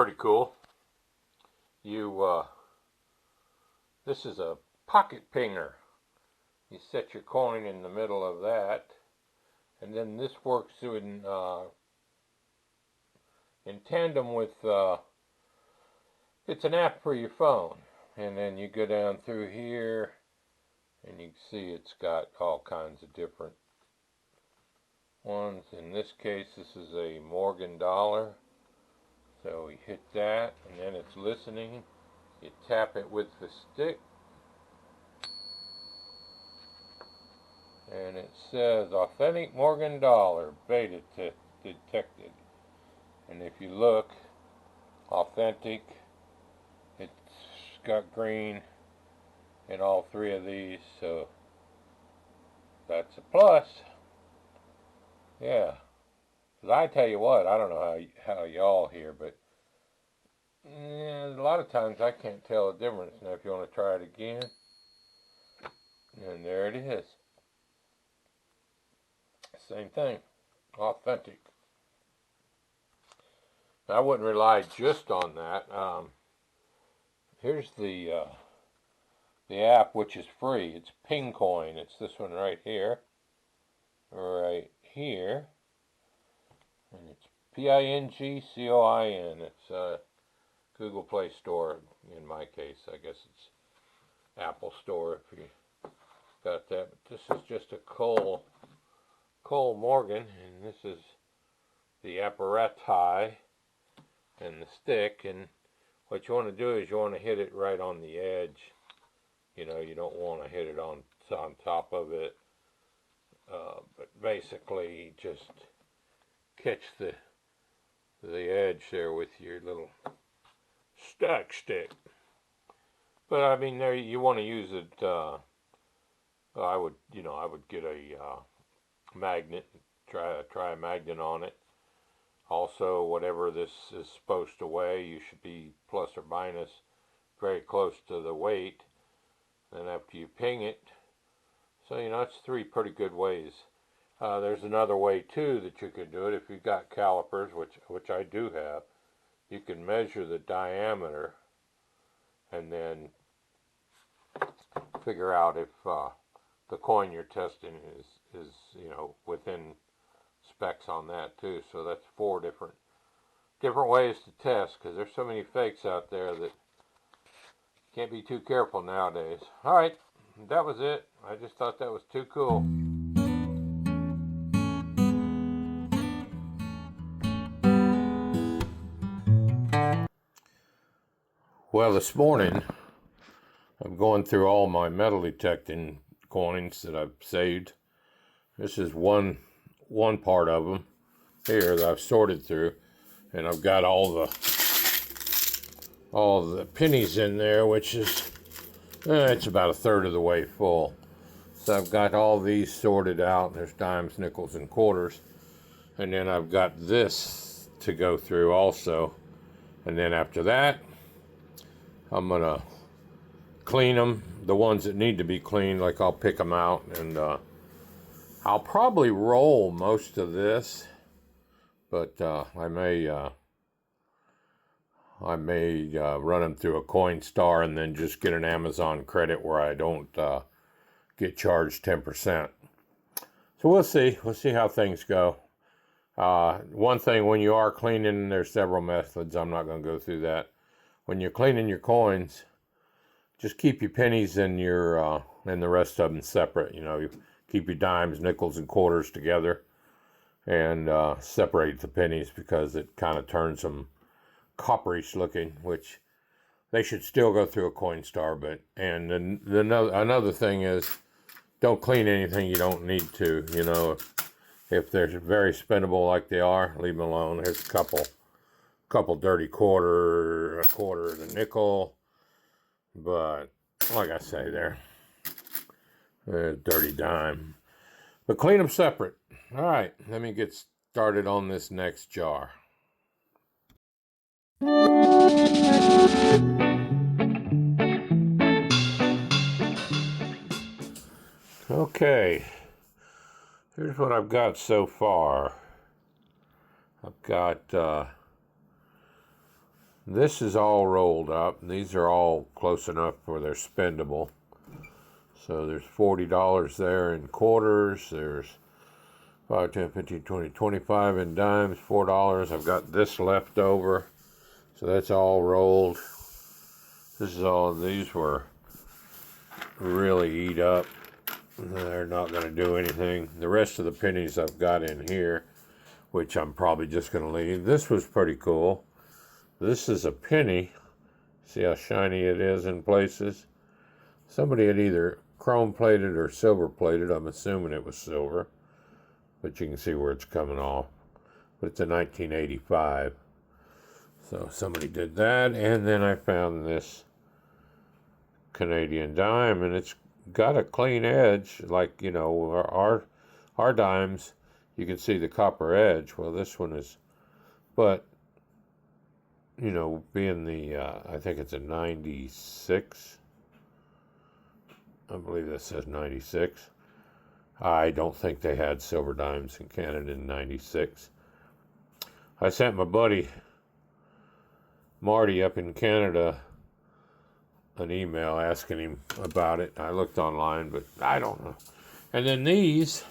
pretty cool. This is a pocket pinger. You set your coin in the middle of that, and then this works in tandem with, it's an app for your phone. And then you go down through here, and you can see it's got all kinds of different ones. In this case, this is a Morgan dollar. So we hit that, and then it's listening. You tap it with the stick, and it says authentic Morgan dollar beta detected. And if you look, authentic, it's got green in all three of these, so that's a plus. Yeah. Because I tell you what, I don't know how y'all hear, but a lot of times I can't tell the difference. Now if you want to try it again, and there it is. Same thing, authentic. Now, I wouldn't rely just on that. Here's the app, which is free. It's PingCoin. It's this one right here. Right here. And it's PINGCOIN. It's Google Play Store in my case. I guess it's Apple Store if you got that. But this is just a Cole Morgan, and this is the apparati and the stick. And what you want to do is you want to hit it right on the edge. You know, you don't want to hit it on top of it. But basically, just catch the edge there with your little stack stick. But I mean, there you want to use it. I would get a magnet. Try a magnet on it. Also, whatever this is supposed to weigh, you should be plus or minus very close to the weight. Then after you ping it, so that's three pretty good ways. There's another way too that you could do it if you've got calipers, which I do have. You can measure the diameter and then figure out if the coin you're testing is within specs on that too. So that's four different ways to test, because there's so many fakes out there that can't be too careful nowadays. All right, that was it. I just thought that was too cool. Well, this morning I'm going through all my metal detecting coins that I've saved. This is one part of them here that I've sorted through, and I've got all the pennies in there, which is it's about a third of the way full. So I've got all these sorted out. There's dimes, nickels, and quarters, and then I've got this to go through also. And then after that, I'm gonna clean them, the ones that need to be cleaned. Like I'll pick them out, and I'll probably roll most of this, but I may run them through a Coinstar and then just get an Amazon credit where I don't get charged 10%. So we'll see how things go. One thing, when you are cleaning, there's several methods. I'm not going to go through that. When you're cleaning your coins, just keep your pennies and your and the rest of them separate. You keep your dimes, nickels, and quarters together, and separate the pennies, because it kind of turns them copperish looking, which they should still go through a Coinstar. But another thing is, don't clean anything you don't need to. If they're very spendable like they are, leave them alone. Here's a couple dirty quarter, a quarter of the nickel, but like I say, they're a dirty dime. But clean them separate. All right, let me get started on this next jar. Okay, here's what I've got so far. I've got This is all rolled up. These are all close enough where they're spendable. So there's $40 there in quarters. There's 5, 10, 15, 20, 25 in dimes, $4. I've got this left over. So that's all rolled. This is all, these were really eat up. They're not going to do anything. The rest of the pennies I've got in here, which I'm probably just going to leave. This was pretty cool. This is a penny. See how shiny it is in places? Somebody had either chrome plated or silver plated. I'm assuming it was silver, but you can see where it's coming off. But it's a 1985. So somebody did that. And then I found this Canadian dime, and it's got a clean edge, like, you know, our dimes, you can see the copper edge. Well, this one is, but, you know, being the, I think it's a 96, I believe that says 96. I don't think they had silver dimes in Canada in 96. I sent my buddy Marty up in Canada an email asking him about it. I looked online, but I don't know. And then these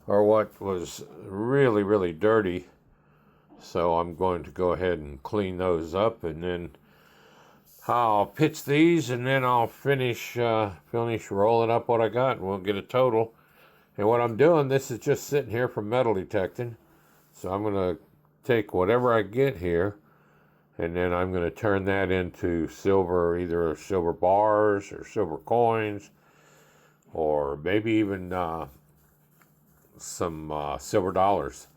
are what was really, really dirty. So I'm going to go ahead and clean those up, and then I'll pitch these, and then I'll finish rolling up what I got, and we'll get a total. And what I'm doing, this is just sitting here for metal detecting. So I'm going to take whatever I get here, and then I'm going to turn that into silver, either silver bars or silver coins, or maybe even some silver dollars.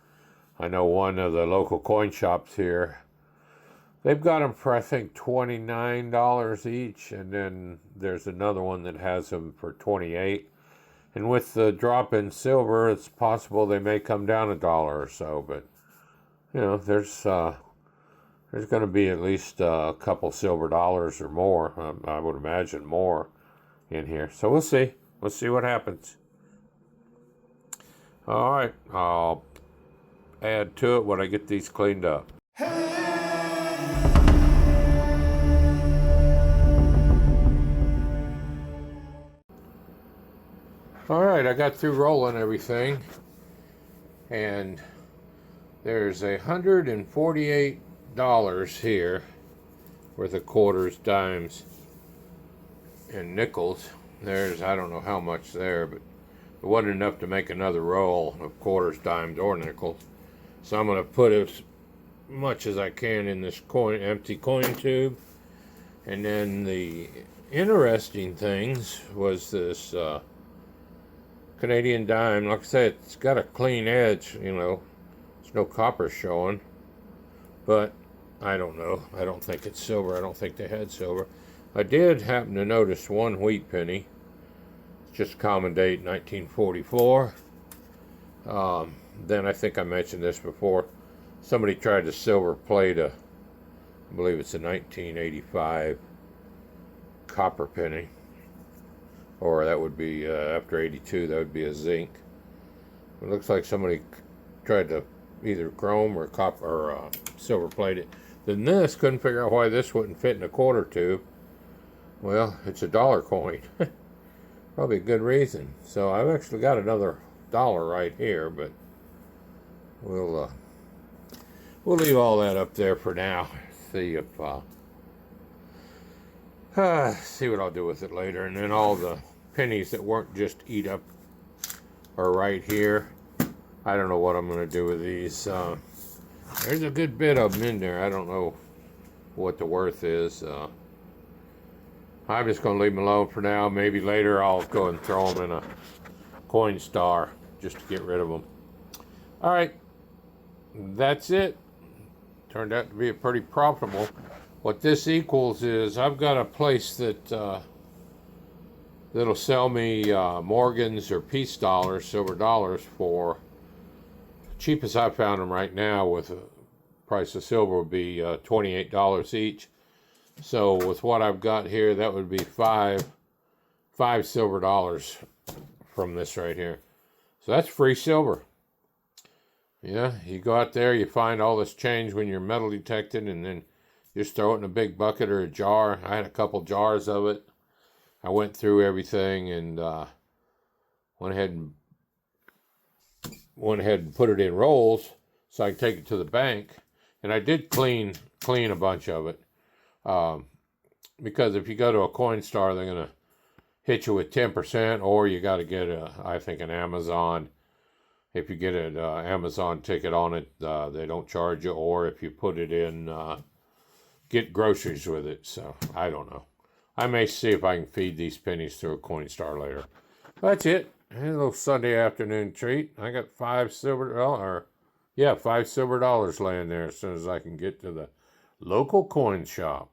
I know one of the local coin shops here, they've got them for, I think, $29 each, and then there's another one that has them for $28. And with the drop in silver, it's possible they may come down $1 or so, but, you know, there's going to be at least a couple silver dollars or more. I would imagine more in here. So we'll see. We'll see what happens. All right. I'll add to it when I get these cleaned up. All right. I got through rolling everything. And there's $148 here worth of quarters, dimes, and nickels. There's, I don't know how much there, but it wasn't enough to make another roll of quarters, dimes, or nickels. So I'm going to put as much as I can in this empty coin tube. And then the interesting things was this Canadian dime. Like I said, it's got a clean edge, you know. There's no copper showing. But I don't know. I don't think it's silver. I don't think they had silver. I did happen to notice one wheat penny. It's just common date 1944. Then I think I mentioned this before. Somebody tried to silver plate I believe it's a 1985 copper penny. Or that would be, after 82, that would be a zinc. It looks like somebody tried to either chrome or copper or silver plate it. Then this, couldn't figure out why this wouldn't fit in a quarter tube. Well, it's a dollar coin. Probably a good reason. So I've actually got another dollar right here, but we'll leave all that up there for now. See if see what I'll do with it later. And then all the pennies that weren't just eat up are right here. I don't know what I'm going to do with these. There's a good bit of them in there. I don't know what the worth is. I'm just going to leave them alone for now. Maybe later I'll go and throw them in a coin star just to get rid of them. All right, that's it. Turned out to be a pretty profitable. What this equals is I've got a place that that'll sell me Morgans or peace dollars, silver dollars, for cheapest I found them right now with the price of silver would be $28 each. So with what I've got here, that would be five silver dollars from this right here. So that's free silver. Yeah, you go out there, you find all this change when you're metal detecting, and then Just throw it in a big bucket or a jar. I had a couple jars of it. I went through everything and went ahead and put it in rolls so I could take it to the bank. And I did clean a bunch of it, because if you go to a Coinstar, they're gonna hit you with 10%, or you got to get I think an Amazon. If you get an Amazon ticket on it, they don't charge you. Or if you put it in, get groceries with it. So I don't know. I may see if I can feed these pennies through a Coinstar later. That's it. A little Sunday afternoon treat. I got $5 silver dollars laying there as soon as I can get to the local coin shop.